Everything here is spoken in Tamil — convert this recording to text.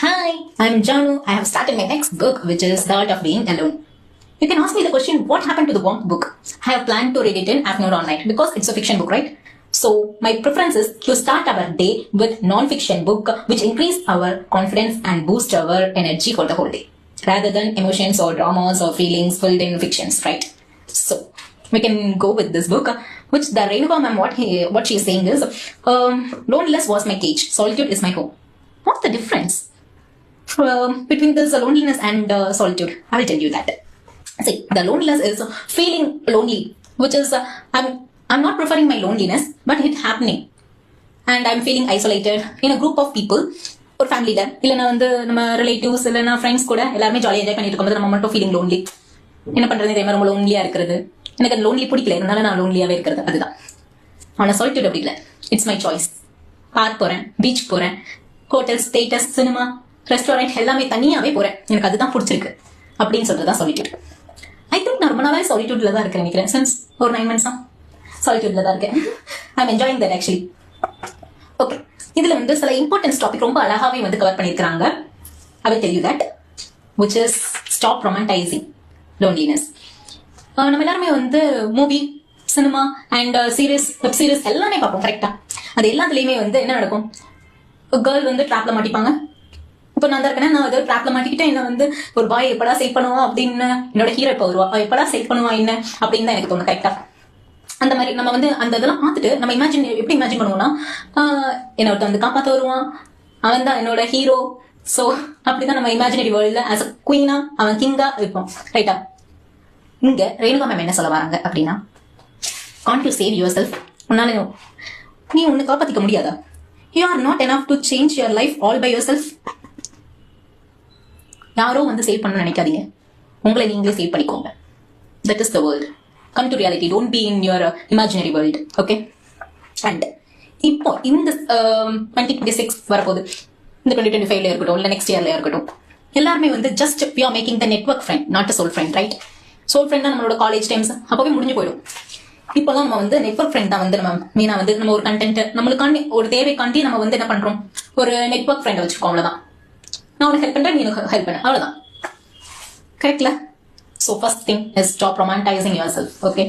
Hi, I'm Janu. I have started my next book, which is The Art of Being Alone. You can ask me the question, what happened to the Warmth book? I have planned to read it in afternoon or night because it's a fiction book, right? So my preference is to start our day with non-fiction book, which increase our confidence and boost our energy for the whole day, rather than emotions or dramas or feelings filled in fictions, right? So we can go with this book, which the Renuka ma'am, what she is saying is, loneliness was my cage, solitude is my home. What's the difference between this loneliness and solitude? I will tell you that. See, the loneliness is feeling lonely, which is I'm not preferring my loneliness, but it's happening, and I'm feeling isolated in a group of people. ஒரு ஃபேமிலியில இல்லைன்னா வந்து நம்ம ரிலேட்டிவ்ஸ் இல்லைன்னா ஃப்ரெண்ட்ஸ் கூட எல்லாருமே ஜாலியாக என்ஜாய் பண்ணிட்டு இருக்கும்போது நம்ம மட்டும் ஃபீலிங் லோன்லி. என்ன பண்றது தெரியுமா, ரொம்ப லோன்லியா இருக்கிறது. எனக்கு அது லோன்லி பிடிக்கல, இருந்தாலும் நான் லோன்லியாவே இருக்கிறது. அதுதான். ஆனால் சாலிட்யூட் அப்படி இல்லை. It's my choice. பார்க் போறேன், பீச் போறேன், ஹோட்டல்ஸ், தியேட்டர்ஸ், சினிமா, ரெஸ்டாரண்ட் எல்லாமே தனியாவே போறேன். எனக்கு அதுதான் பிடிச்சிருக்கு அப்படின்னு சொல்றதுதான் சாலிட்யூட். ஐ திங்க் நான் ரொம்ப நாளாவே சாலிட்யூட்ல தான் இருக்கேன் நினைக்கிறேன். சின்ஸ் ஒரு 9 months சாலிட்யூட்ல தான் இருக்கேன். I am enjoying that actually. Okay, இதுல வந்து சில இம்பார்ட்டன்ஸ் டாபிக் ரொம்ப அழகாவே வந்து கவர் பண்ணிருக்காங்க. I will tell you that, which is stop romanticizing loneliness. நம்ம எல்லாருமே வந்து movie, cinema and series, web series எல்லாமே பார்ப்போம் கரெக்டா. அது எல்லாத்துலயுமே வந்து என்ன நடக்கும், கேர்ள் வந்து ட்ராப்ல மாட்டிப்பாங்க. இப்போ நான் தான் இருக்கேன், நான் ஏதாவது ட்ராப்ல மாட்டிக்கிட்டேன், என்ன வந்து ஒரு பாய் எப்படா சேவ் பண்ணுவா அப்படின்னு என்னோட ஹீரோ இப்போ வருவா, எப்படா சேவ் பண்ணுவா என்ன அப்படின்னு தான் எனக்கு தோணும் கரெக்டா. அந்த மாதிரி நம்ம வந்து அந்த இதெல்லாம் பார்த்துட்டு நம்ம எப்படி இமேஜின் பண்ணுவோம்னா, என்ன ஒருத்தன் வந்து காப்பாற்ற வருவான், அவன் தான் என்னோட ஹீரோ. ஸோ அப்படிதான் நம்ம இமேஜினரி வேர்ல்ட்ல ஆஸ் அ குயினா அவன் கிங்கா இருப்போம் ரைட்டா. இங்க ரேணுகா மேம் என்ன சொல்ல வராங்க அப்படின்னா, can't you save yourself. உன்னால நீ உன்னை காப்பாத்திக்க முடியாதா? You are not enough to change your life all by yourself. யாரோ வந்து சேவ் பண்ண நினைக்காதீங்க, உங்களை நீங்களே சேவ் பண்ணிக்கோங்க. That is the world. Come to reality. Don't be in your imaginary world. Okay? And இப்போ இந்த 2026 வரப்போகுது, இந்த 2025ல இருக்கட்டும் இல்லை நெக்ஸ்ட் இயர்ல இருக்கட்டும், எல்லாருமே வந்து just we are making the network friend, not a soul friend, right? soul friend தான் நம்மளோட காலேஜ் டைம்ஸ் அப்பவே முடிஞ்சு போயிடும். இப்போலாம் நம்ம வந்து நெட்வொர்க் ஃப்ரெண்ட் தான் வந்து நம்ம மீனா வந்து நம்ம ஒரு கண்டென்ட் நம்மளுக்காண்டி ஒரு தேவைக்காண்டி நம்ம வந்து என்ன பண்றோம், ஒரு நெட்வொர்க் ஃப்ரெண்ட் வச்சிருக்கோம். அவ்வளவுதான். நான் உனக்கு ஹெல்ப் பண்றேன், நீ எனக்கு ஹெல்ப் பண்ண, அவ்வளவுதான். கரெக்ட்ல? So first thing is stop romanticizing yourself, okay?